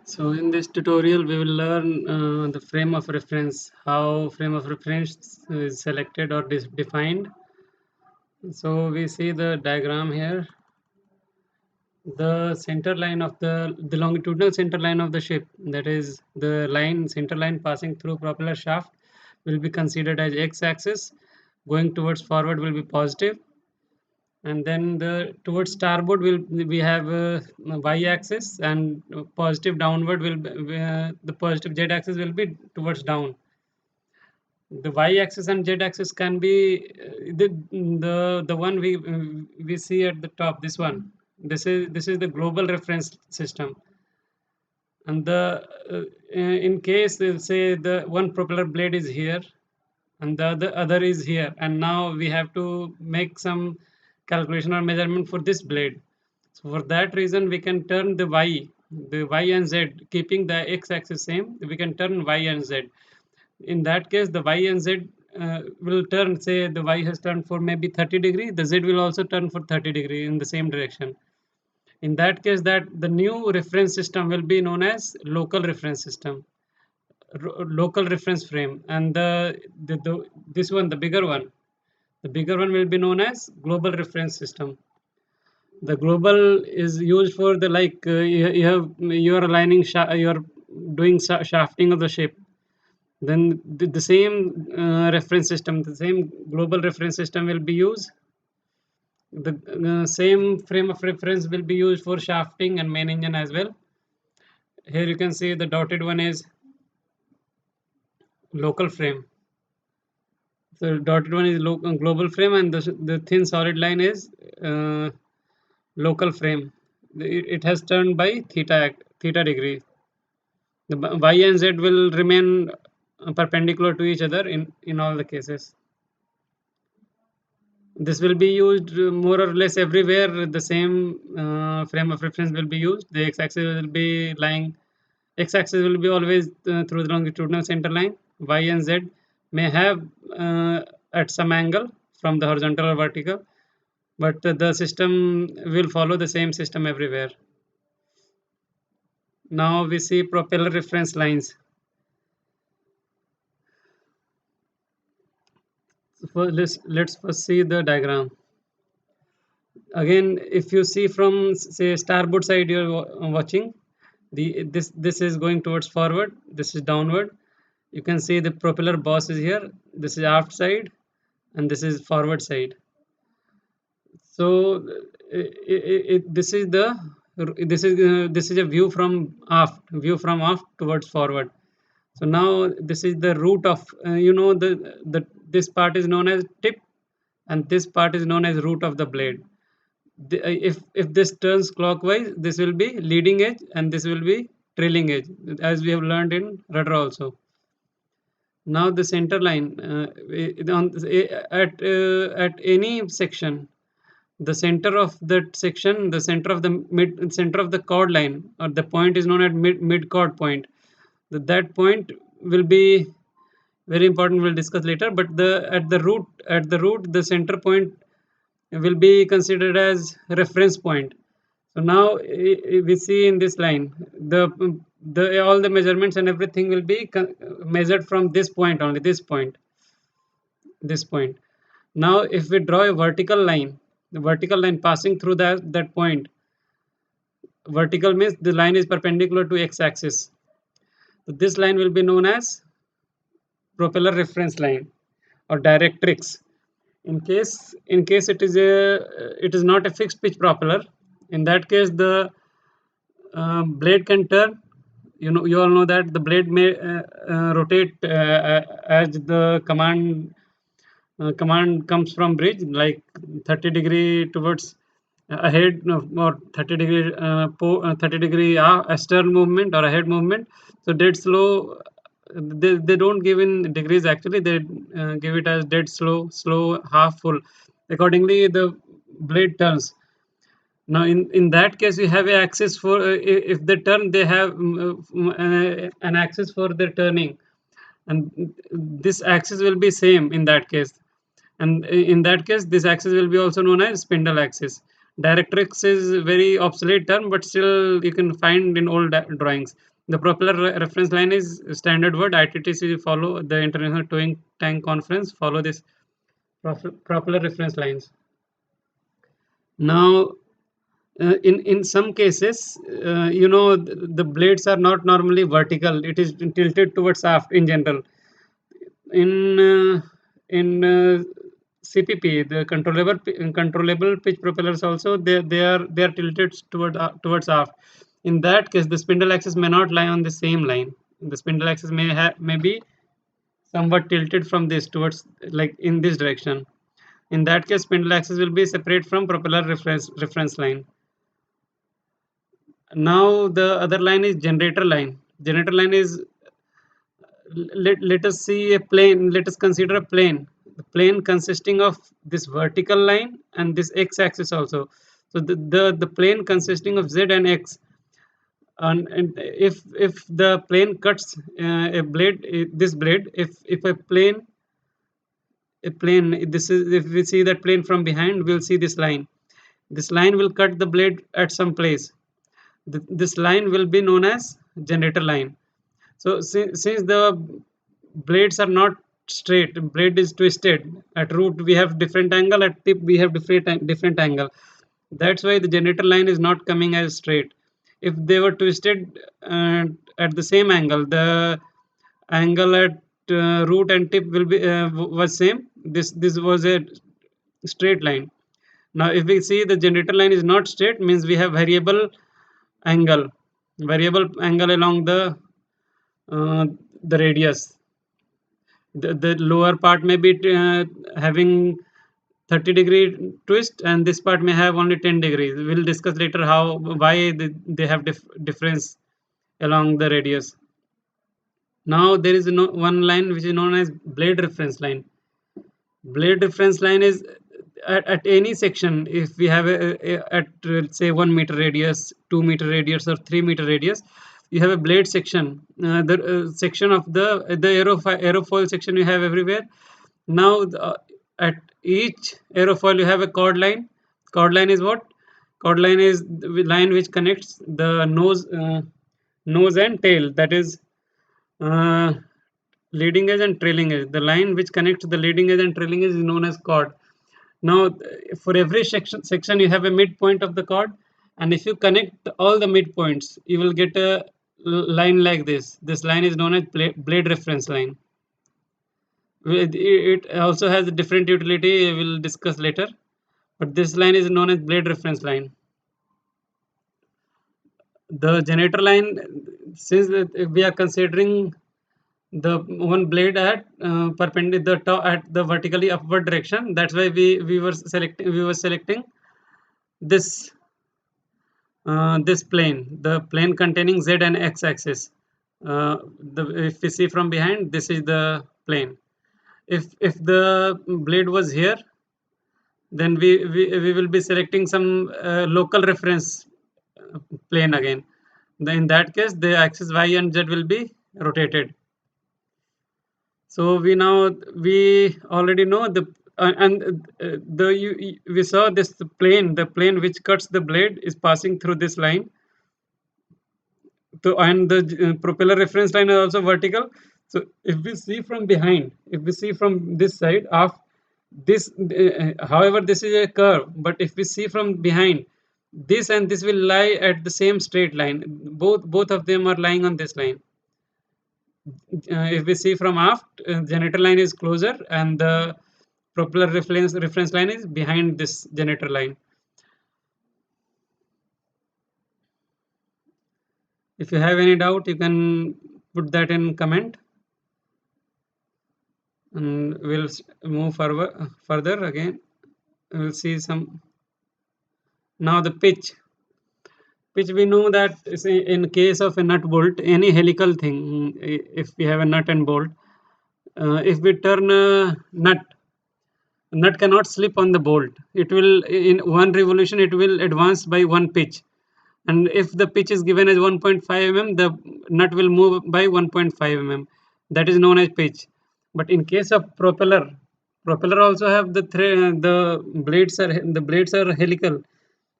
So in this tutorial, we will learn the frame of reference, how frame of reference is selected or defined. So we see the diagram here. The center line of the longitudinal center line of the ship, that is the center line passing through propeller shaft, will be considered as x-axis. Going towards forward will be positive, and then the towards starboard will we have y-axis, and positive downward will be, the positive z-axis will be towards down. The y-axis and z-axis can be the one we see at the top. This one, this is the global reference system. And the in case they say the one propeller blade is here and the other is here, and now we have to make some calculation or measurement for this blade. So for that reason, we can turn the y and z, keeping the x-axis same. We can turn y and z. In that case, the y and z will turn. Say the y has turned for maybe 30 degree, the z will also turn for 30 degree in the same direction. In that case, that the new reference system will be known as local reference system, local reference frame. And the this one, the bigger one will be known as global reference system. The global is used for the like you are aligning you're doing shafting of the ship. Then the same reference system, the same global reference system will be used. The same frame of reference will be used for shafting and main engine as well. Here you can see the dotted one is local frame. So dotted one is global frame, and the thin solid line is local frame. It has turned by theta degree. The y and z will remain perpendicular to each other in all the cases. This will be used more or less everywhere. The same frame of reference will be used. The x-axis will be lying. X-axis will be always through the longitudinal center line. Y and z may have at some angle from the horizontal or vertical, but the system will follow the same system everywhere. Now we see propeller reference lines. So let's first see the diagram. Again, if you see from say starboard side, you're watching this is going towards forward, this is downward. You can see the propeller boss is here, this is aft side, and this is forward side. So this is a view from aft towards forward. So now this is the root of the this part is known as tip, and this part is known as root of the blade. If this turns clockwise, this will be leading edge and this will be trailing edge, as we have learned in rudder also. Now the center line at any section, the center of that section, the center of the center of the chord line, or the point is known as mid chord point. That point will be very important, we'll discuss later. But the at the root, the center point will be considered as reference point. So now we see in this line the all the measurements and everything will be measured from this point only, this point. Now if we draw a vertical line, the vertical line passing through that point, vertical means the line is perpendicular to x-axis. So this line will be known as propeller reference line or directrix. In case it is not a fixed pitch propeller, in that case the blade can turn. You all know that the blade may rotate as the command comes from bridge, like 30 degree towards ahead, or 30 degree 30 degree astern movement or ahead movement. So dead slow, they don't give in degrees, actually they give it as dead slow, half, full. Accordingly the blade turns. Now in that case you have a axis for if they turn, they have an axis for their turning, and this axis will be same in that case. And in that case this axis will be also known as spindle axis. Directrix is very obsolete term, but still you can find in old drawings. The propeller reference line is standard word. ITTC follow the International Towing Tank Conference follow this propeller reference lines. Now, in some cases, the blades are not normally vertical. It is tilted towards aft in general. In CPP, the controllable pitch propellers also they are tilted towards aft. In that case, the spindle axis may not lie on the same line. The spindle axis may be somewhat tilted from this towards, like, in this direction. In that case, spindle axis will be separate from propeller reference line. Now the other line is generator line. Generator line is, let us see a plane. Let us consider a plane. The plane consisting of this vertical line and this x-axis also. So the plane consisting of z and x. And if the plane cuts a blade, this blade, if a plane, this is, if we see that plane from behind, we'll see this line. This line will cut the blade at some place. This line will be known as generator line. So since the blades are not straight, blade is twisted. At root we have different angle, at tip we have different angle. That's why the generator line is not coming as straight. If they were twisted at the same angle, the angle at root and tip will be was same. This was a straight line. Now if we see the generator line is not straight, means we have angle variable angle along uh, the radius. The lower part may be having 30-degree twist, and this part may have only 10 degrees. We'll discuss later why they have difference along the radius. Now there is one line which is known as blade reference line. Blade reference line is at any section. If we have at say 1 meter radius, 2 meter radius, or 3 meter radius, you have a blade section. The section of the aerofoil section you have everywhere. Now at each aerofoil you have a chord line. Chord line is what? Chord line is the line which connects the nose and tail. That is uh, leading edge and trailing edge. The line which connects the leading edge and trailing edge is known as chord. Now, for every section you have a midpoint of the chord, and if you connect all the midpoints, you will get a line like this. This line is known as blade reference line. It also has a different utility we'll discuss later, but this line is known as blade reference line. The generator line, since we are considering the one blade at perpendicular at the vertically upward direction, that's why we were selecting this this plane, the plane containing z and x axis. If we see from behind, this is the plane. If the blade was here, then we will be selecting some local reference plane again. Then in that case, the axis y and z will be rotated. So we already know we saw this plane. The plane which cuts the blade is passing through this line. So, and the propeller reference line is also vertical. So if we see from behind, if we see from this side of this, however, this is a curve, but if we see from behind, this and this will lie at the same straight line. Both of them are lying on this line. If we see from aft, generator line is closer, and the propeller reference line is behind this generator line. If you have any doubt, you can put that in comment, and we'll move further again. We'll see some. Now the pitch. We know that in case of a nut bolt, any helical thing, if we have a nut and bolt, if we turn a nut cannot slip on the bolt. It will, in one revolution, it will advance by one pitch. And if the pitch is given as 1.5 mm, the nut will move by 1.5 mm. That is known as pitch. But in case of propeller also have the blades are helical.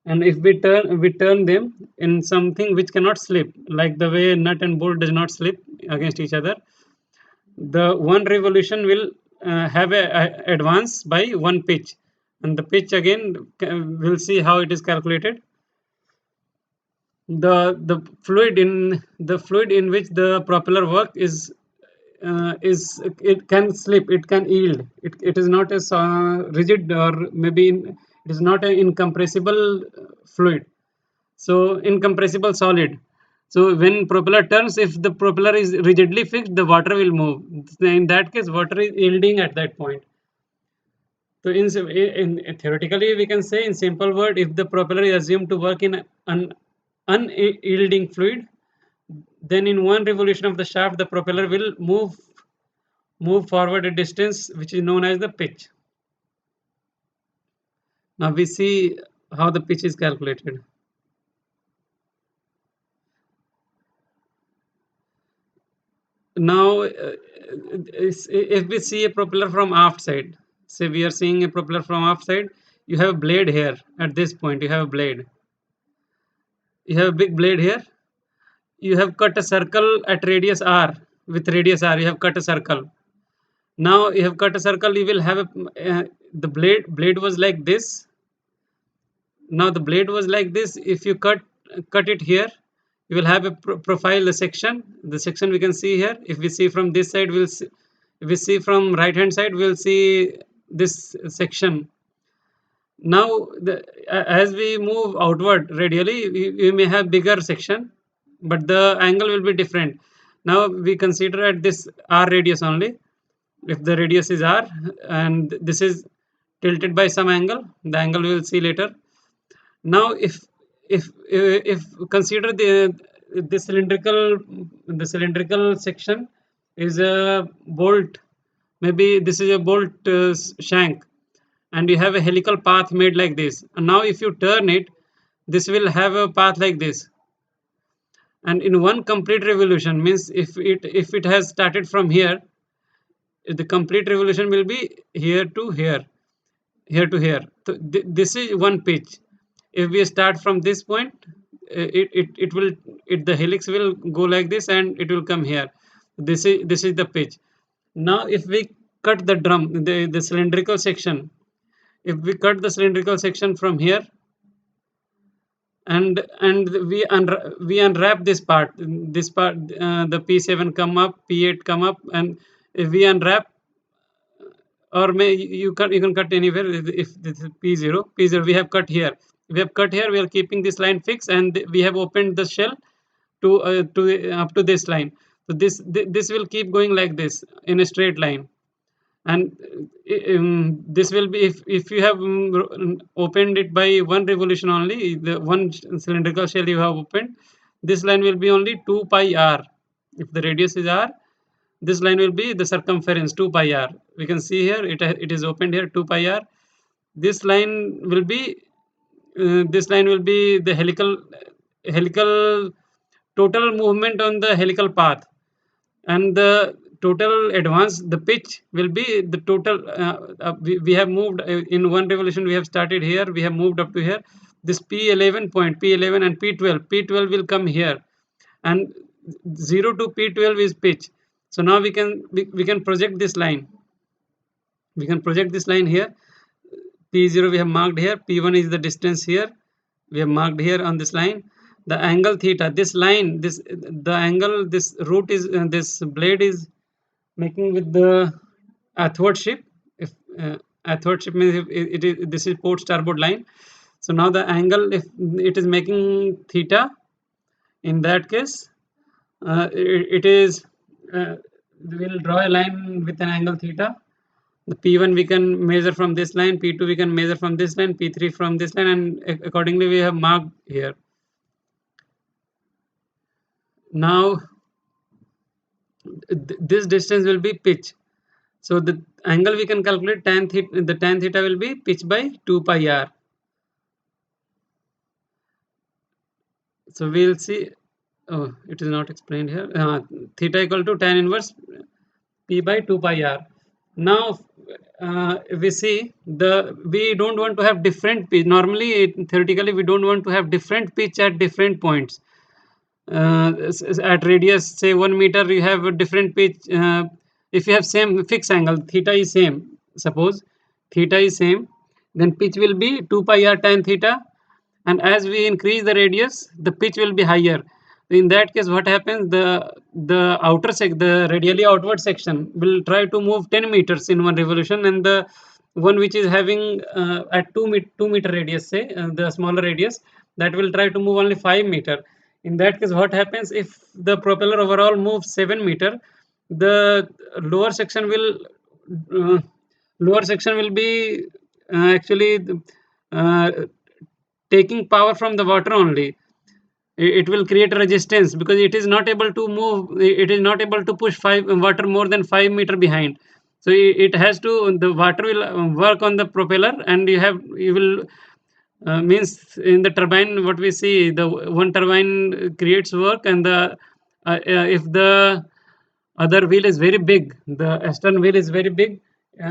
and if we turn them in something which cannot slip, like the way nut and bolt does not slip against each other, the one revolution will have a advance by one pitch, and the pitch again, we'll see how it is calculated. The fluid in which the propeller work is it can slip, it can yield, it is not as rigid, or maybe it is not an incompressible fluid, so incompressible solid. So when propeller turns, if the propeller is rigidly fixed, the water will move. In that case, water is yielding at that point. So in theoretically, we can say in simple word, if the propeller is assumed to work in an unyielding fluid, then in one revolution of the shaft, the propeller will move forward a distance which is known as the pitch. Now we see how the pitch is calculated. Now, if we see a propeller from aft side, say we are seeing a propeller from aft side, you have a blade here. At this point, you have a blade. You have a big blade here. You have cut a circle at radius r. With radius r, you have cut a circle. Now you have cut a circle. You will have the blade was like this. Now the blade was like this. If you cut it here, you will have a profile, a section. The section we can see here. If we see from this side, we'll see. If we see from right hand side, we'll see this section. Now as we move outward radially, we may have bigger section, but the angle will be different. Now we consider at this r radius only. If the radius is r and this is tilted by some angle, the angle we will see later. Now if consider the cylindrical section is a bolt, maybe this is a bolt shank, and you have a helical path made like this, and now if you turn it, this will have a path like this. And in one complete revolution, means if it has started from here, the complete revolution will be here to here, here to here. So this is one pitch. If we start from this point, it will the helix will go like this and it will come here. This is the pitch. Now if we cut the drum, the cylindrical section, if we cut the cylindrical section from here, and we unwrap this part, the p7 come up, p8 come up, and if we unwrap, or may you can cut anywhere. If this is p0 we have cut here, we are keeping this line fixed, and we have opened the shell to up to this line. So this will keep going like this in a straight line. And this will be, if you have opened it by one revolution only, the one cylindrical shell you have opened, this line will be only 2 pi r. If the radius is r, this line will be the circumference 2 pi r. We can see here it is opened here 2 pi r. This line will be the helical total movement on the helical path, and the total advance, the pitch will be the total. We have moved in one revolution, we have started here, we have moved up to here. This p11 and p12 will come here, and 0 to p12 is pitch. So now we can project this line. We can project this line here. p0 we have marked here, p1 is the distance here, we have marked here on this line. The angle theta, this line, the angle, this root is this blade is making with the athwart ship. If athwart ship means, if it is, this is port starboard line. So now the angle, if it is making theta, in that case, it is we'll draw a line with an angle theta. The p1 we can measure from this line, p2 we can measure from this line, p3 from this line, and accordingly we have marked here. Now this distance will be pitch. So the angle we can calculate, tan theta, the tan theta will be pitch by 2 pi r. So we'll see. Oh, it is not explained here. Theta equal to tan inverse p by 2 pi r. Now we see we don't want to have different pitch. Normally, theoretically, we don't want to have different pitch at different points. At radius say 1 meter, you have a different pitch. If you have same fixed angle, theta is same, suppose theta is same, then pitch will be 2 pi r tan theta, and as we increase the radius, the pitch will be higher. In that case, what happens, the the radially outward section will try to move 10 meters in one revolution, and the one which is having at 2 meter radius, say the smaller radius, that will try to move only 5 meter. In that case, what happens, if the propeller overall moves 7 meter, the lower section will uh, lower section will be actually uh, taking power from the water only. It will create a resistance because it is not able to move, it is not able to push five water more than 5 meter behind. So it has to, the water will work on the propeller, and you will means in the turbine, what we see, the one turbine creates work, and the if the other wheel is very big, the stern wheel is very big,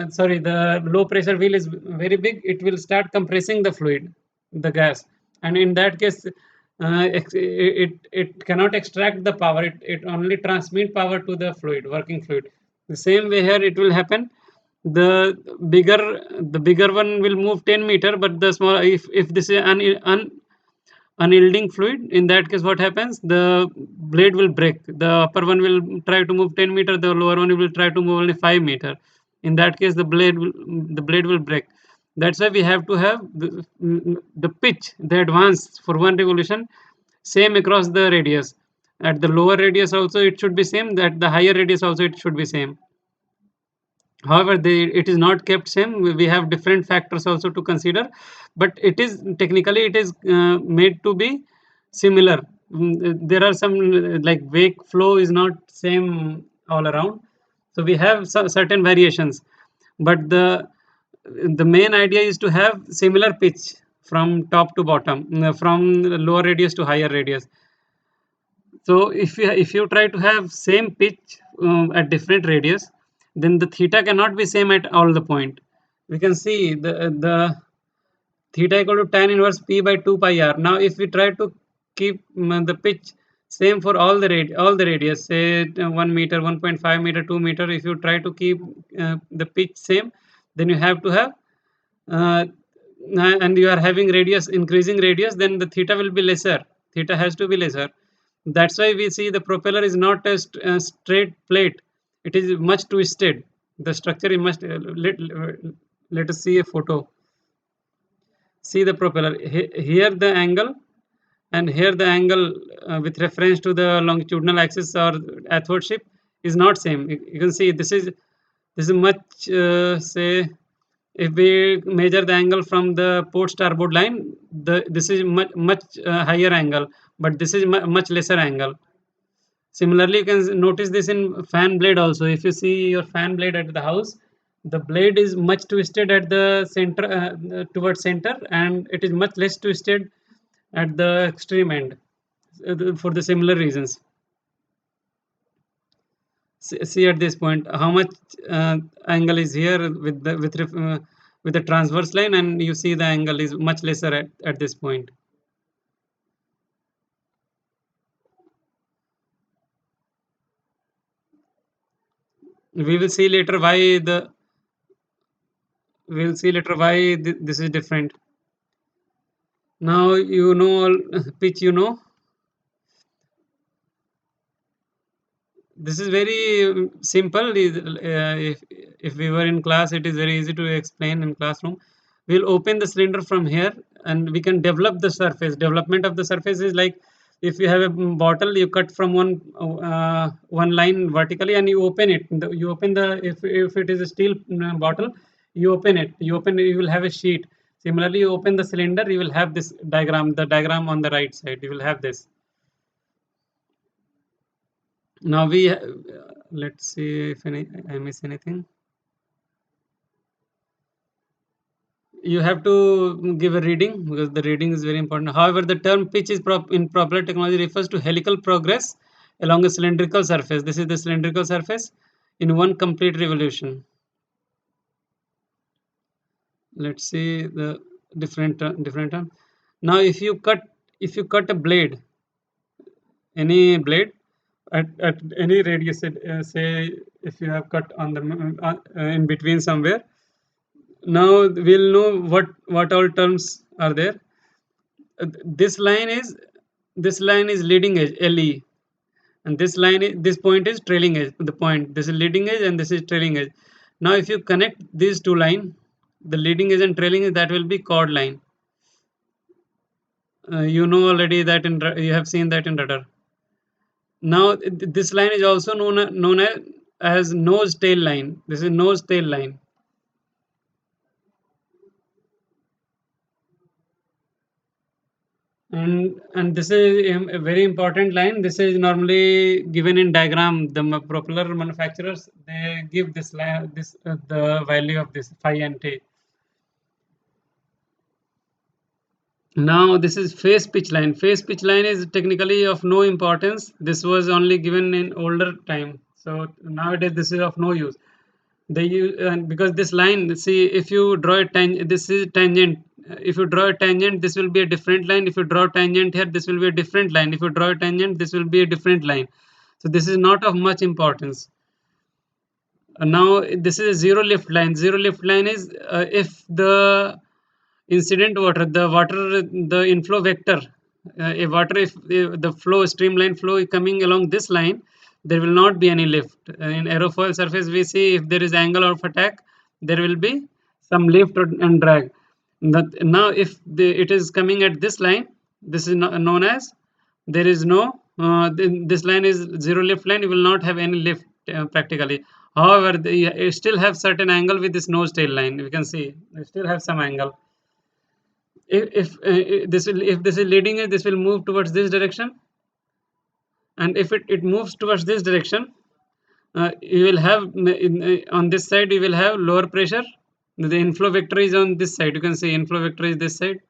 sorry, the low pressure wheel is very big, it will start compressing the fluid, the gas, and in that case, it cannot extract the power, it only transmit power to the fluid, working fluid. The same way here it will happen. the bigger the bigger one will move 10 meter, but the small, if this is an unyielding fluid, in that case, what happens, the blade will break, the upper one will try to move 10 meter, the lower one will try to move only 5 meter. In that case, the blade will break. That's why we have to have the pitch, the advance for one revolution, same across the radius. At the lower radius also it should be same, that the higher radius also it should be same. However, it is not kept same. We have different factors also to consider, but it is technically, it is made to be similar. There are some like wake flow is not same all around, so we have certain variations, but the main idea is to have similar pitch from top to bottom, from lower radius to higher radius. So if you try to have same pitch at different radius, then the theta cannot be same at all the point. We can see the theta equal to tan inverse p by 2 pi r. Now if we try to keep the pitch same for all the radius, say 1 meter, 1.5 meter, 2 meter, if you try to keep the pitch same, then you have to have uh, and you are having radius, increasing radius, then the theta will be lesser, theta has to be lesser. That's why we see the propeller is not a straight plate, it is much twisted. The structure is much let us see a photo. See the propeller, here the angle, and here the angle with reference to the longitudinal axis or athwart ship is not same. You can see this is much say, if we measure the angle from the port starboard line, this is much higher angle, but this is much lesser angle. Similarly, you can notice this in fan blade also. If you see your fan blade at the house, the blade is much twisted at the center, towards center, and it is much less twisted at the extreme end, for the similar reasons. See at this point how much angle is here with the transverse line, and you see the angle is much lesser at this point. We will see later why the we'll see later why this is different. Now you know pitch, this is very simple. If we were in class, it is very easy to explain in classroom. We'll open the cylinder from here, and we can develop the surface. Development of the surface is like, if you have a bottle, you cut from one line vertically, and you open it. You open the, if it is a steel bottle, you open it. You will have a sheet. Similarly, you open the cylinder, you will have this diagram. The diagram on the right side, you will have this. Now let's see if I miss anything. You have to give a reading, because the reading is very important. However, the term pitch is in propeller technology refers to helical progress along a cylindrical surface. This is the cylindrical surface in one complete revolution. let's see the different term. Now if you cut a blade, any blade at any radius, say if you have cut on the in between somewhere. Now we'll know what all terms are there. This line is leading edge, LE, and this point is trailing edge. The point, this is leading edge and this is trailing edge. Now if you connect these two line, the leading edge and trailing edge, that will be chord line. You know already that you have seen that in rudder. Now this line is also known as nose tail line. This is nose tail line. And this is a very important line. This is normally given in diagram. The propeller manufacturers, they give this line, this the value of this phi and t. Now this is phase pitch line. Phase pitch line is technically of no importance. This was only given in older time. So nowadays this is of no use. They use, because this line, see, if you draw a tangent, this is tangent. If you draw a tangent, this will be a different line. If you draw a tangent here, this will be a different line. If you draw a tangent, this will be a different line. So this is not of much importance. Now this is a zero lift line. Zero lift line is if the incident water, the inflow vector, a water, if the flow, streamline flow is coming along this line, there will not be any lift. In aerofoil surface, we see if there is angle of attack, there will be some lift and drag. Now if it is coming at this line, this is known as, there is no this line is zero lift line. You will not have any lift practically. However, you still have certain angle with this nose tail line. You can see you still have some angle. If this is leading edge, this will move towards this direction, and if it moves towards this direction, you will have on this side you will have lower pressure. The inflow vector is on this side. You can see inflow vector is this side.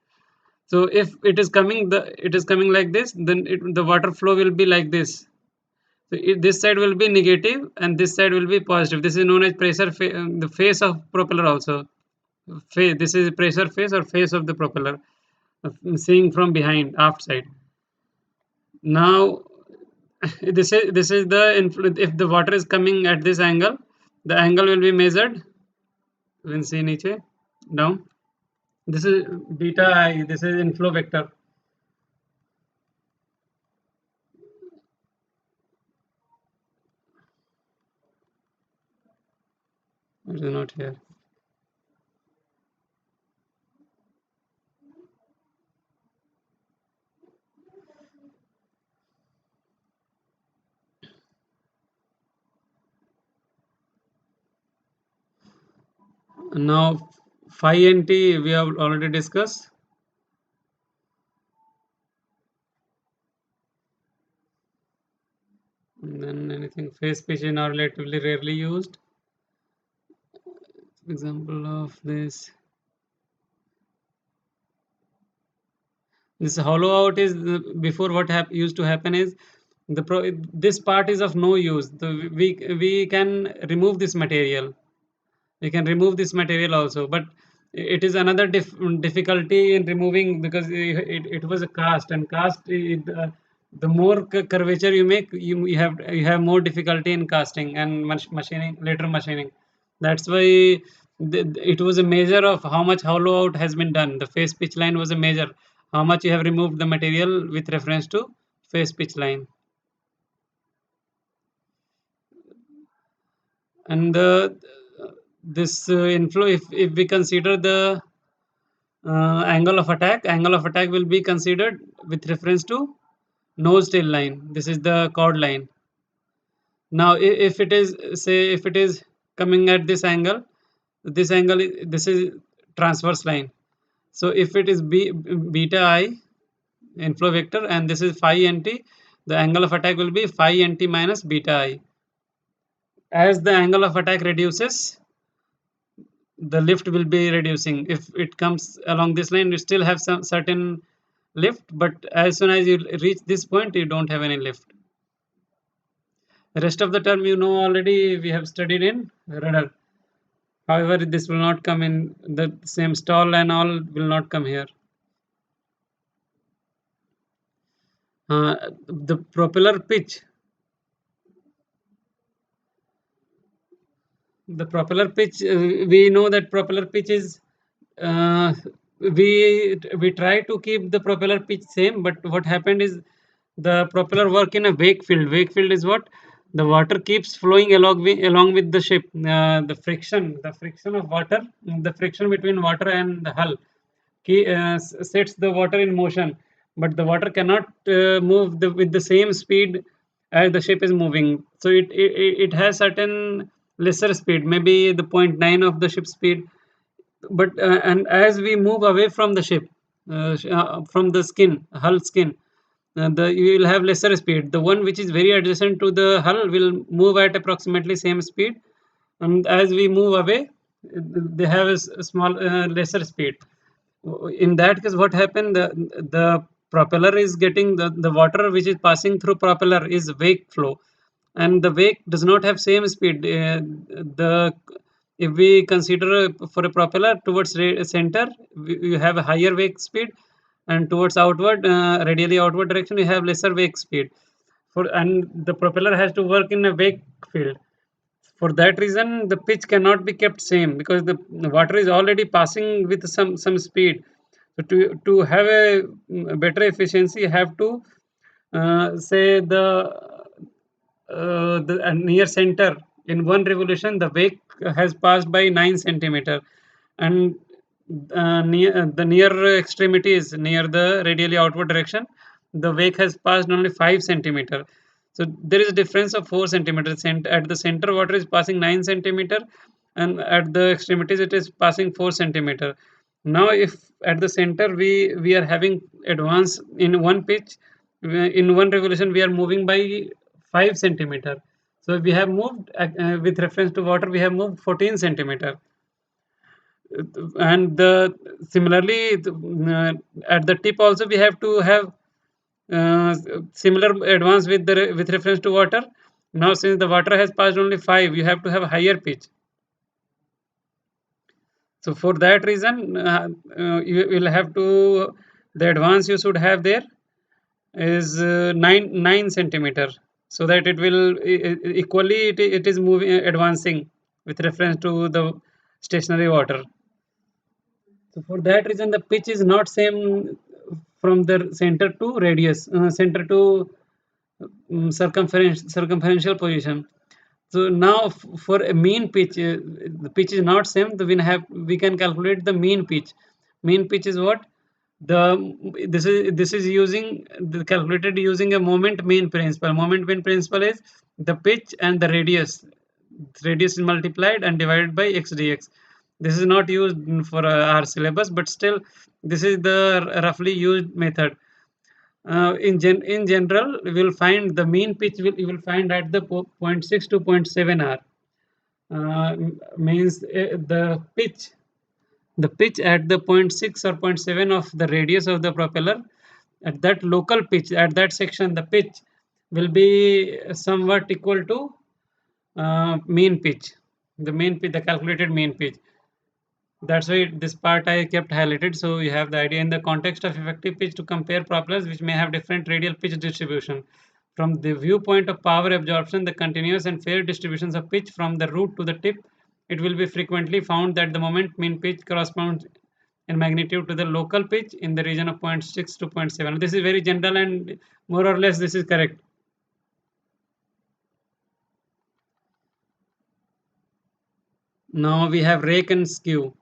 So if it is coming like this, then the water flow will be like this. So this side will be negative and this side will be positive. This is known as pressure the face of propeller also. This is pressure face or face of the propeller, seeing from behind, aft side. Now this is the if the water is coming at this angle, the angle will be measured. You can see niche down. This is beta I. This is inflow vector. It is not here. Now phi and t we have already discussed. And then anything phase pitch is now relatively rarely used. Example of this hollow out is before what used to happen is this part is of no use. We can remove this material. We can remove this material also, but it is another difficulty in removing, because it was a cast, and cast the more curvature you make, you have more difficulty in casting and machining, later machining. That's why it was a measure of how much hollow out has been done. The phase pitch line was a measure how much you have removed the material with reference to phase pitch line. And this inflow, if we consider the angle of attack will be considered with reference to nose tail line. This is the chord line. Now if it is, say, if it is coming at this angle, this is transverse line. So if it is beta I inflow vector and this is phi nt, the angle of attack will be phi nt minus beta I. As the angle of attack reduces, the lift will be reducing. If it comes along this line, you still have some certain lift, but as soon as you reach this point, you don't have any lift. The rest of the term you know already, we have studied in rudder. However, this will not come in the same stall, and all will not come here. The propeller pitch. The propeller pitch, we know that propeller pitch is, uh, we try to keep the propeller pitch same, but what happened is the propeller work in a wake field. Wake field is what? The water keeps flowing along with the ship. The friction of water, the friction between water and the hull sets the water in motion, but the water cannot move with the same speed as the ship is moving. So it has certain lesser speed, maybe the point 0.9 of the ship speed. But and as we move away from the ship, from the hull skin, you will have lesser speed. The one which is very adjacent to the hull will move at approximately same speed, and as we move away, they have a small lesser speed. In that case, what happened, the propeller is getting the water which is passing through propeller is wake flow, and the wake does not have same speed. The If we consider for a propeller towards center, you have a higher wake speed, and towards outward, radially outward direction, you have lesser wake speed. And the propeller has to work in a wake field. For that reason, the pitch cannot be kept same, because the water is already passing with some speed. So to have a better efficiency, you have to say the near center, in one revolution the wake has passed by 9 centimeter, and the near extremities, near the radially outward direction, the wake has passed only 5 centimeter. So there is a difference of 4 centimeters. At the center, water is passing 9 centimeter, and at the extremities it is passing 4 centimeter. Now if at the center we are having advance in one pitch, in one revolution we are moving by 5 centimeter. So we have moved, with reference to water, we have moved 14 centimeter. And similarly, at the tip also we have to have similar advance with reference to water. Now since the water has passed only 5, you have to have a higher pitch. So for that reason, you will have to, the advance you should have there is 9 centimeter, so that it will equally, it is moving, advancing with reference to the stationary water. So for that reason, the pitch is not same from the center to radius, center to circumferential position. So now for a mean pitch, the pitch is not same. We can calculate the mean pitch. Mean pitch is what? This is using the calculated using a moment mean principle. Moment mean principle is the pitch and the radius. Radius is multiplied and divided by x dx. This is not used for our syllabus, but still this is the roughly used method. In general, we will find the mean pitch, you will find at the 0.6 to 0.7 r. Means the pitch at the 0.6 or 0.7 of the radius of the propeller, at that local pitch, at that section, the pitch will be somewhat equal to mean pitch, the calculated mean pitch. That's why this part I kept highlighted, so you have the idea. In the context of effective pitch, to compare propellers which may have different radial pitch distribution. From the viewpoint of power absorption, the continuous and fair distributions of pitch from the root to the tip, it will be frequently found that the moment mean pitch corresponds in magnitude to the local pitch in the region of 0.6 to 0.7. This is very general, and more or less this is correct. Now we have rake and skew.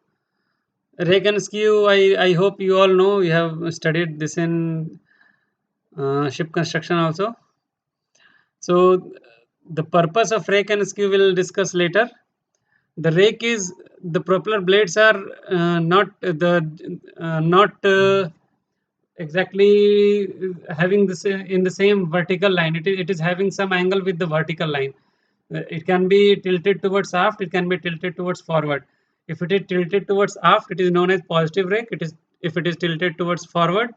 Rake and skew, I hope you all know, you have studied this in ship construction also. So the purpose of rake and skew we'll discuss later. The rake is, the propeller blades are not exactly having this in the same vertical line. It is having some angle with the vertical line. It can be tilted towards aft, it can be tilted towards forward. If it is tilted towards aft, it is known as positive rake. If it is tilted towards forward,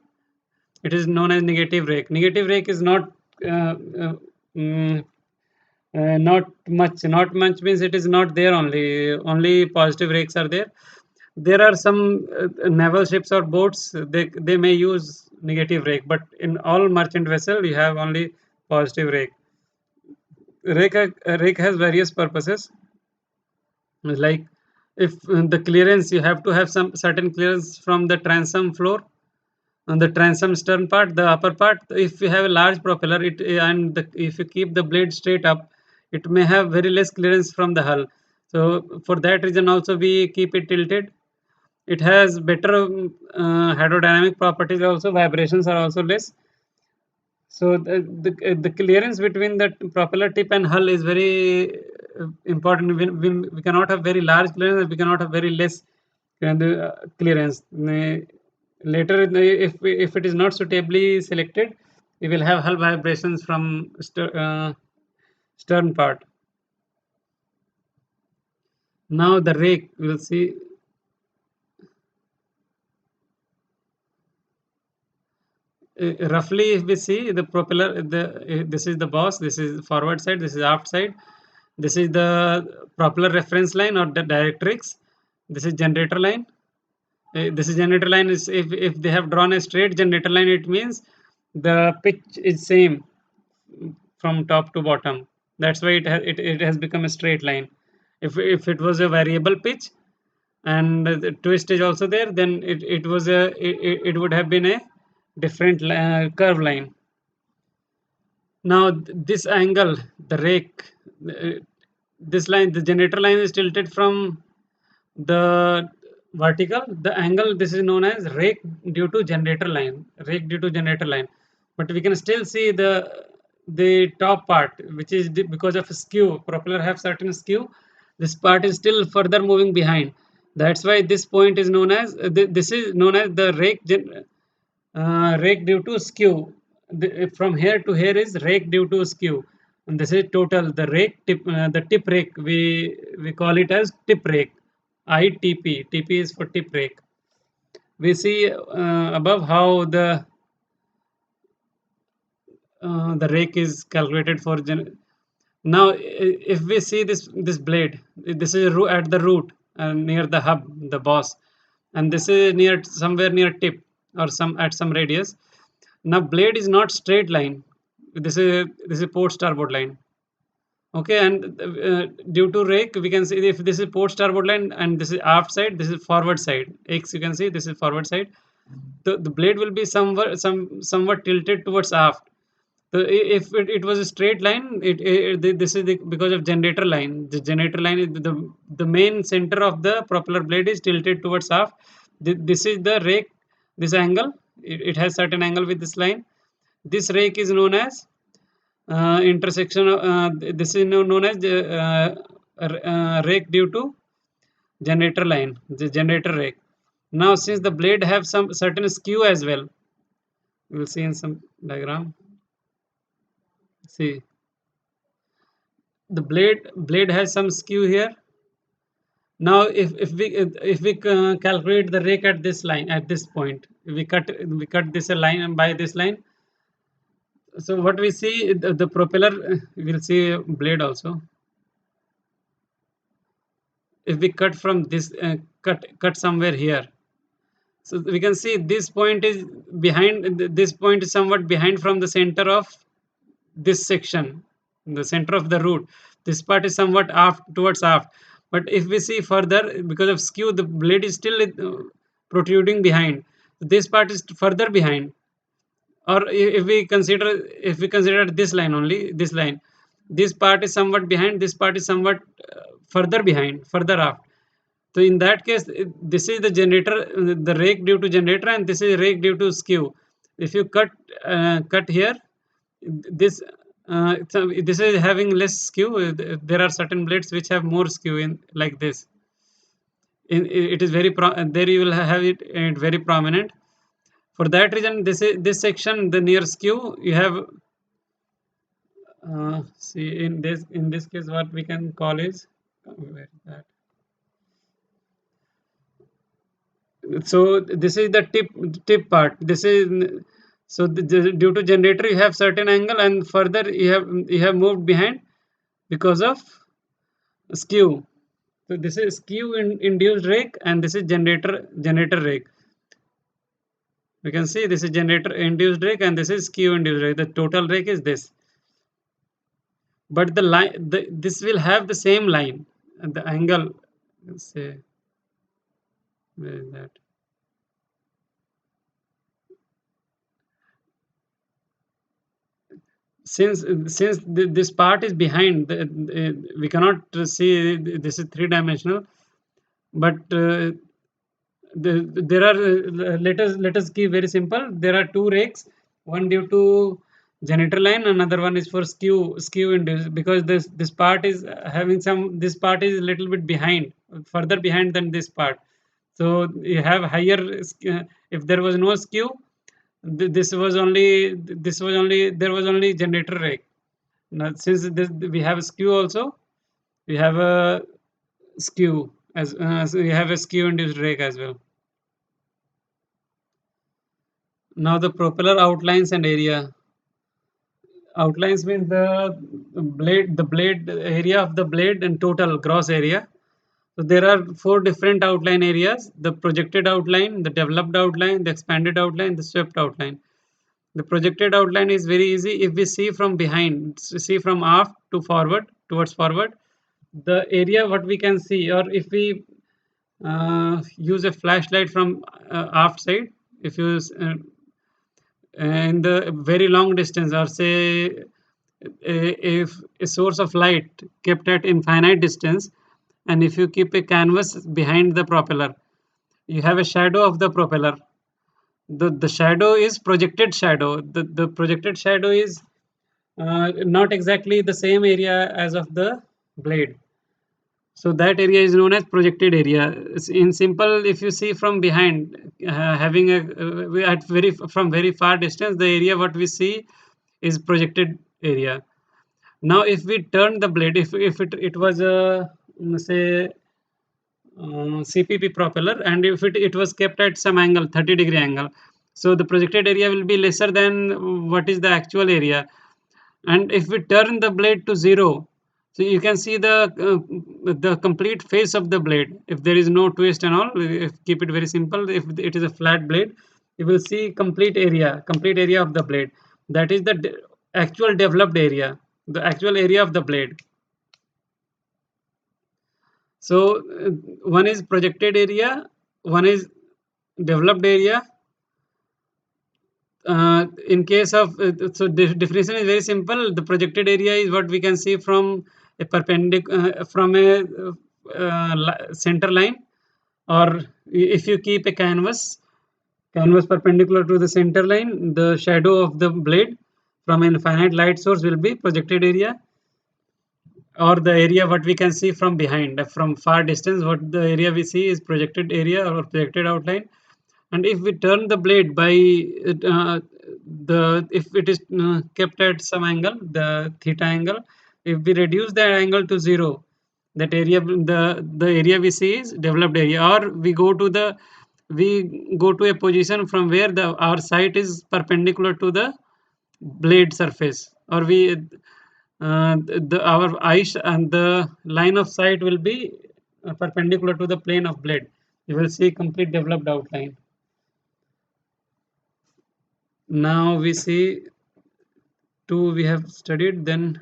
it is known as negative rake. Negative rake is not uh, uh, mm, Not much. Not much means it is not there only. Only positive rakes are there. There are some naval ships or boats. They may use negative rake, but in all merchant vessel you have only positive rake. Rake has various purposes. Like if the clearance, you have to have some certain clearance from the transom floor, on the transom stern part, the upper part. If you have a large propeller, if you keep the blade straight up, it may have very less clearance from the hull. So for that reason also we keep it tilted. It has better hydrodynamic properties also, vibrations are also less. So the clearance between the propeller tip and hull is very important. We cannot have very large clearance, we cannot have very less clearance. Later, if it is not suitably selected, we will have hull vibrations from stern part. Now the rake, we'll see. Roughly, if we see the propeller, this is the boss, this is forward side, this is aft side, this is the propeller reference line or the directrix, this is generator line. This is generator line. Is if they have drawn a straight generator line, it means the pitch is same from top to bottom. That's why it has become a straight line. If it was a variable pitch and the twist is also there, then it would have been a different curve line. Now this angle, the rake, uh, this line, the generator line is tilted from the vertical. The angle, this is known as rake due to generator line. Rake due to generator line. But we can still see the top part, which is because of skew. Propeller have certain skew. This part is still further moving behind. That's why this point is known as this is known as the rake due to skew. From here to here is rake due to skew, and this is total the rake tip, the tip rake. We call it as tip rake. ITP. TP is for tip rake. We see above how the rake is calculated for now. If we see this blade, this is at the root near the hub, the boss, and this is near somewhere near tip or some at some radius. Now blade is not straight line. This is port starboard line. Okay, and due to rake, we can see if this is port starboard line and this is aft side, this is forward side. X, you can see this is forward side. The blade will be somewhat tilted towards aft. So if it was a straight line, this is because of generator line. The generator line is the main center of the propeller blade is tilted towards aft. This is the rake. This angle, it has certain angle with this line. This rake is known as intersection. This is known as rake due to generator line. The generator rake. Now, since the blade have some certain skew as well, we will see in some diagram. See, the blade has some skew here. Now if we calculate the rake at this line, at this point, we cut this a line by this line. So what we see, the propeller, we'll see blade also. If we cut from this, cut somewhere here, so we can see this point is behind, this point is somewhat behind from the center of this section, the center of the root. This part is somewhat aft, towards aft. But if we see further, because of skew, the blade is still protruding behind. This part is further behind. Or if we consider this line only, this line, this part is somewhat behind, this part is somewhat further behind, further aft. So in that case, this is the generator, the rake due to generator, and this is rake due to skew. If you cut here, this this is having less skew. There are certain blades which have more skew in like this. It is very there you will have it very prominent. For that reason, this section, the near skew, you have see in this case what we can call is where is that? So this is the tip part. This is so due to generator you have certain angle, and further you have moved behind. because of skew. So this is skew induced rake, and this is generator rake. We can see this is generator induced rake and this is skew induced rake. The total rake is this, but the line, this will have the same line and the angle. Let's say, where is that? Since this part is behind, we cannot see. This is three-dimensional, but there are let us keep very simple. There are two rakes, one due to generator line, another one is for skew induced, because this part is having some, this part is a little bit behind, further behind than this part. So you have higher if there was no skew, this was only there was only generator rake. Now since we have a skew also, we have a skew so we have a skew induced rake as well. Now the propeller outlines and area. Outlines means the blade area of the blade and total gross area. So there are four different outline areas: the projected outline, the developed outline, the expanded outline, the swept outline. The projected outline is very easy. If we see from behind, see from aft to forward, towards forward, the area what we can see, or if we use a flashlight from aft side, if you in the very long distance, or say if a source of light kept at infinite distance, and if you keep a canvas behind the propeller, you have a shadow of the propeller. The shadow is projected shadow. The projected shadow is not exactly the same area as of the blade. So that area is known as projected area. In simple, if you see from behind, having a at from very far distance, the area what we see is projected area. Now, if we turn the blade, if it was a say CPP propeller, and if it was kept at some angle, 30-degree angle, so the projected area will be lesser than what is the actual area. And if we turn the blade to zero, so you can see the complete face of the blade. If there is no twist and all, if keep it very simple, if it is a flat blade, you will see complete area of the blade. That is the actual developed area, the actual area of the blade. So one is projected area, one is developed area. In case of so definition is very simple. The projected area is what we can see from a perpendicular from a center line, or if you keep a canvas perpendicular to the center line, the shadow of the blade from an infinite light source will be projected area, or the area what we can see from behind, from far distance, what the area we see is projected area or projected outline. And if we turn the blade by the if it is kept at some angle, the theta angle, if we reduce that angle to zero, that area, the area we see is developed area. Or we go to a position from where our sight is perpendicular to the blade surface, or our eyes and the line of sight will be perpendicular to the plane of blade. You will see complete developed outline. Now we see two we have studied. Then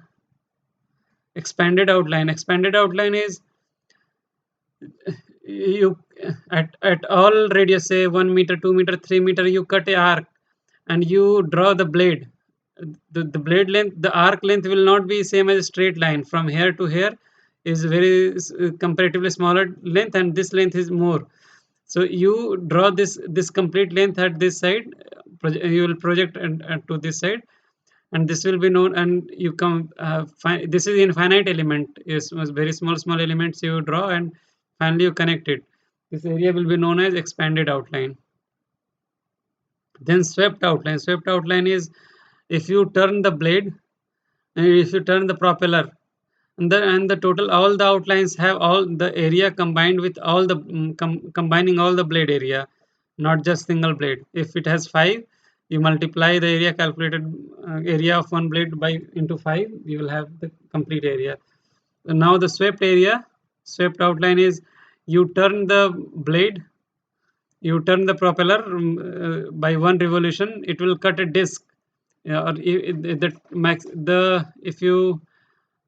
expanded outline is you at all radius, say 1 meter, 2 meter, 3 meter, you cut a arc and you draw the blade. The blade length, the arc length will not be same as a straight line. From here to here is very comparatively smaller length, and this length is more. So you draw this complete length at this side, you will project to this side, and this will be known, and you come this is infinite element, is very small elements you draw, and finally you connect it. This area will be known as expanded outline. Then swept outline is if you turn the blade, if you turn the propeller, and the total, all the outlines have all the area combined with all the combining all the blade area, not just single blade. If it has 5, you multiply the area calculated area of one blade by into 5, you will have the complete area. Now the swept outline is, you turn the blade, you turn the propeller by one revolution, it will cut a disc. Or the max the if you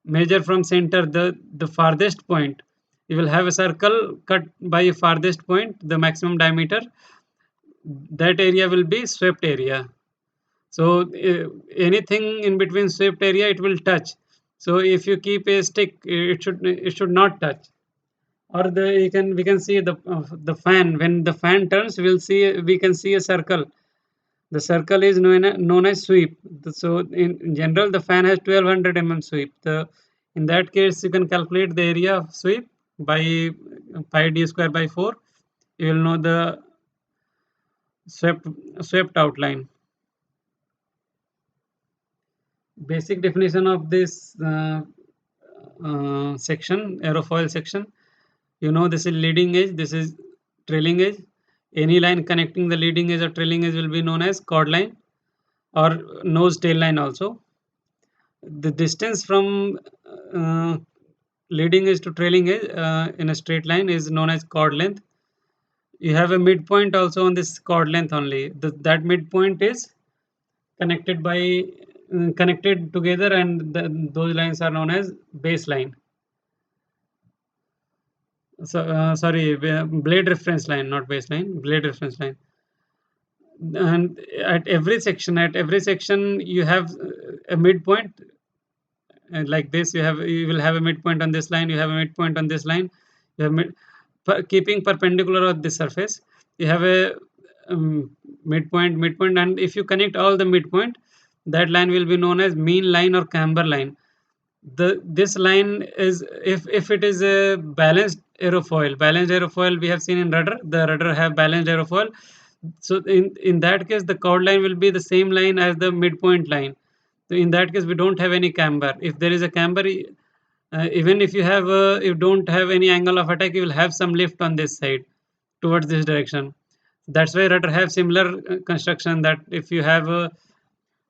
measure from center the farthest point, you will have a circle cut by a farthest point, the maximum diameter, that area will be swept area. So anything in between swept area it will touch. So if you keep a stick, it should not touch. Or the you can we can see the fan, when the fan turns, we can see a circle. The circle is known as sweep. So in general, the fan has 1200 mm sweep. In that case, you can calculate the area of sweep by pi d square by 4. You will know the swept swept outline. Basic definition of this section, aerofoil section. You know, this is leading edge, this is trailing edge. Any line connecting the leading edge or trailing edge will be known as chord line or nose tail line also. The distance from uh, leading edge to trailing edge in a straight line is known as chord length. You have a midpoint also on this chord length only. That midpoint is connected by connected together, and those lines are known as baseline. So sorry, blade reference line, not baseline, blade reference line. And at every section you have a midpoint. And like this, you will have a midpoint on this line, you have a midpoint on this line, you have keeping perpendicular on this surface, you have a midpoint, and if you connect all the midpoint, that line will be known as mean line or camber line. This line is, if it is a balanced aerofoil we have seen in rudder, the rudder have balanced aerofoil. So in that case, the chord line will be the same line as the midpoint line. So in that case, we don't have any camber. If there is a camber, even if you don't have any angle of attack, you will have some lift on this side towards this direction. That's why rudder have similar construction, that if you have a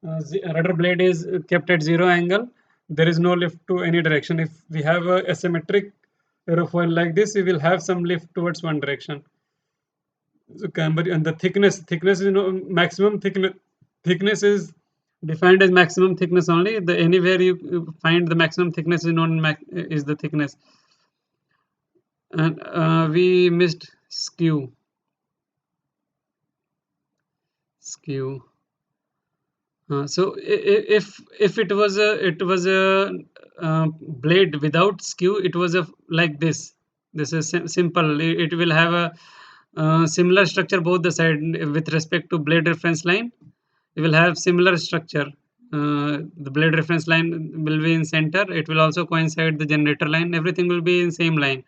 rudder blade is kept at zero angle, there is no lift to any direction. If we have a asymmetric aerofoil like this, we will have some lift towards one direction. So camber, and the thickness is, maximum thickness is defined as maximum thickness only. The anywhere you find the maximum thickness is known is the thickness. And we missed skew. So if it was a blade without skew, it was a like this. This is simple. It will have a similar structure both the side with respect to blade reference line. You will have similar structure. The blade reference line will be in center. It will also coincide the generator line. Everything will be in same line.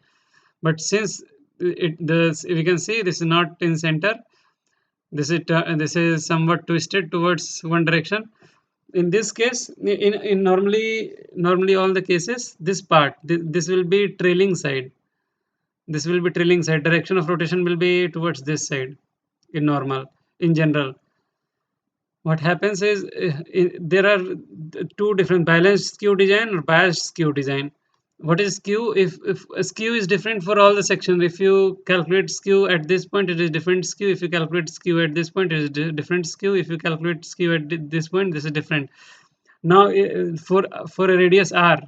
But since we can see this is not in center, this is somewhat twisted towards one direction. In this case, in normally all the cases, this part, this will be trailing side. This will be trailing side. Direction of rotation will be towards this side in general. What happens is, there are two different: balanced skew design or biased skew design. What is skew? If a skew is different for all the sections, if you calculate skew at this point, it is different skew. If you calculate skew at this point, it is different skew. If you calculate skew at this point, this is different. Now for a radius r,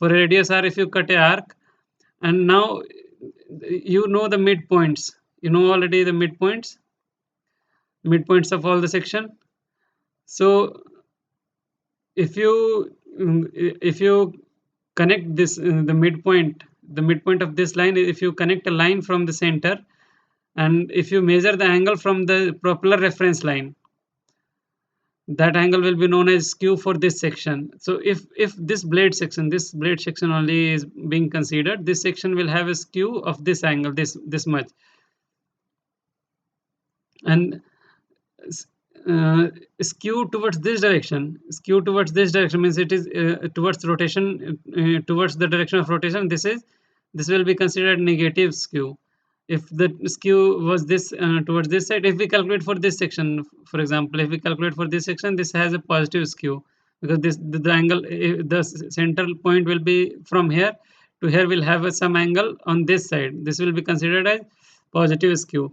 if you cut a arc, and now you know the midpoints, you know already the midpoints of all the section. So if you connect this the midpoint of this line, if you connect a line from the center, and if you measure the angle from the propeller reference line, that angle will be known as skew for this section. So if this blade section only is being considered, this section will have a skew of this angle, this much. And uh, skew towards this direction means it is towards the direction of rotation. This will be considered negative skew. If the skew was this towards this side, if we calculate for this section, for example, if we calculate for this section, this has a positive skew, because the angle, the central point will be from here to here, will have some angle on this side. This will be considered as positive skew.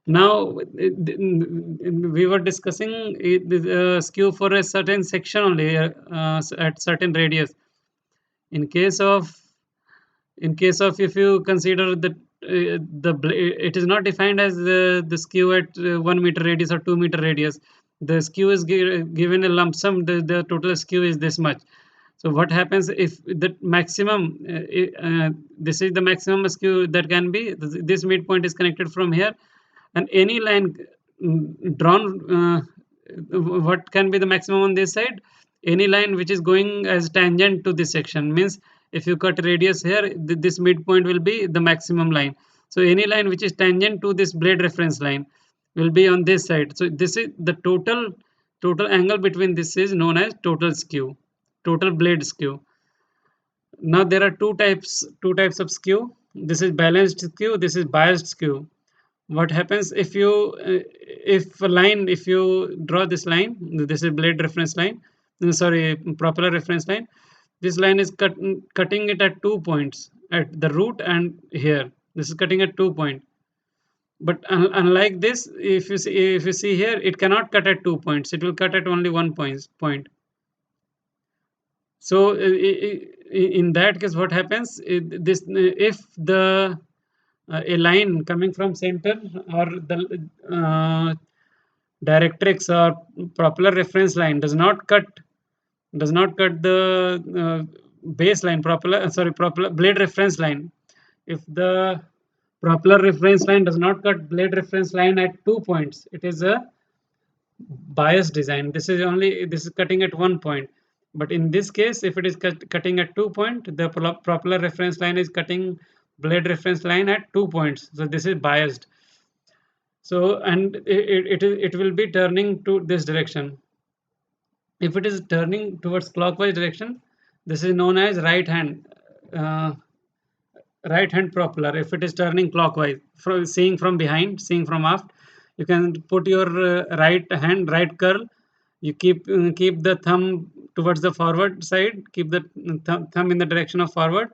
Now we were discussing skew for a certain section only, at certain radius. In case of, if you consider that it is not defined as the skew at 1 meter radius or 2 meter radius. The skew is given a lump sum. The total skew is this much. So what happens if the maximum, this is the maximum skew that can be, this midpoint is connected from here, and any line drawn, what can be the maximum on this side? Any line which is going as tangent to this section, means if you cut radius here, this midpoint will be the maximum line. So any line which is tangent to this blade reference line will be on this side. So this is the total angle between this is known as total skew, total blade skew. Now there are two types of skew. This is balanced skew, this is biased skew. What happens if you, if you draw this line, this is blade reference line, sorry, propeller reference line. This line is cutting it at 2 points, at the root and here. This is cutting at 2 point. But unlike this, if you see here, it cannot cut at 2 points. It will cut at only 1 point. So in that case, what happens? If the a line coming from center, or the directrix or propeller reference line does not cut the baseline propeller blade reference line. If the propeller reference line does not cut blade reference line at 2 points, it is a bias design. This is cutting at 1 point. But in this case, if it is cutting at 2 point, the propeller reference line is cutting blade reference line at 2 points. So this is biased. So, and it will be turning to this direction. If it is turning towards clockwise direction, this is known as right hand propeller. If it is turning clockwise, seeing from behind, seeing from aft, you can put your right curl. You keep the thumb towards the forward side, keep the thumb in the direction of forward,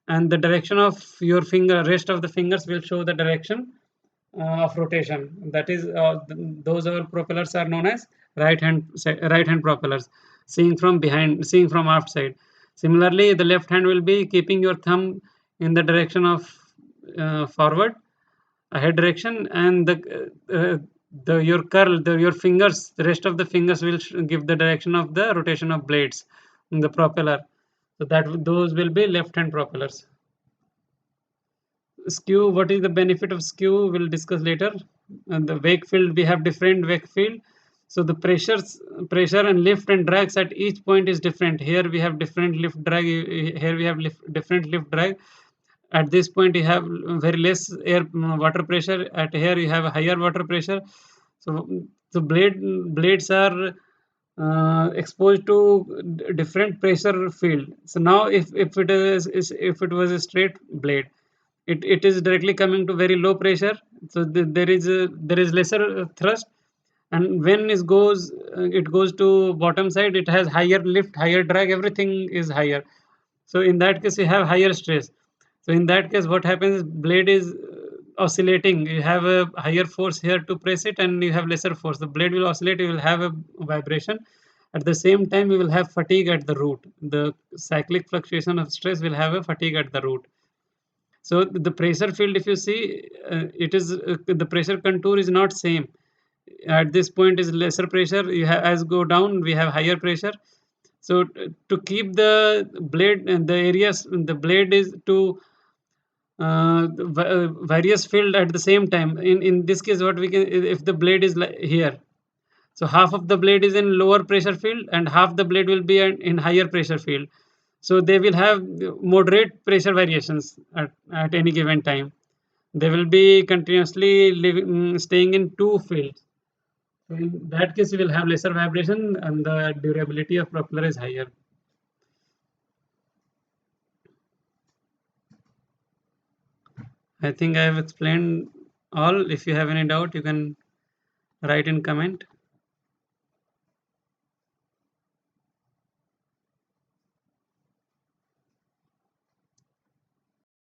and the direction of your rest of the fingers will show the direction of rotation. That is, those are propellers are known as right hand propellers, seeing from behind, seeing from aft side. Similarly, the left hand will be keeping your thumb in the direction of forward, ahead direction, and your fingers, the rest of the fingers will give the direction of the rotation of blades in the propeller. So those will be left hand propellers. Skew, what is the benefit of skew? We'll discuss later. And the wake field, we have different wake field. So the pressure and lift and drags at each point is different. Here we have different lift drag. Here we have different lift drag. At this point you have very less water pressure. At here you have a higher water pressure. So the blades are exposed to different pressure field. So now if it was a straight blade, it is directly coming to very low pressure. So there is lesser thrust, and when it goes to bottom side, it has higher lift, higher drag, everything is higher. So in that case you have higher stress. So in that case, what happens, blade is oscillating. You have a higher force here to press it, and you have lesser force. The blade will oscillate, you will have a vibration. At the same time, you will have fatigue at the root. The cyclic fluctuation of stress will have a fatigue at the root. So the pressure field, if you see, it is the pressure contour is not same. At this point is lesser pressure. You have, as go down, we have higher pressure. So to keep the blade and the areas, the blade is to various field at the same time. In this case, what we can, if the blade is here, so half of the blade is in lower pressure field and half the blade will be in higher pressure field. So they will have moderate pressure variations at any given time. They will be continuously staying in two fields. So in that case, you will have lesser vibration and the durability of propeller is higher. I think I have explained all. If you have any doubt, you can write in comment.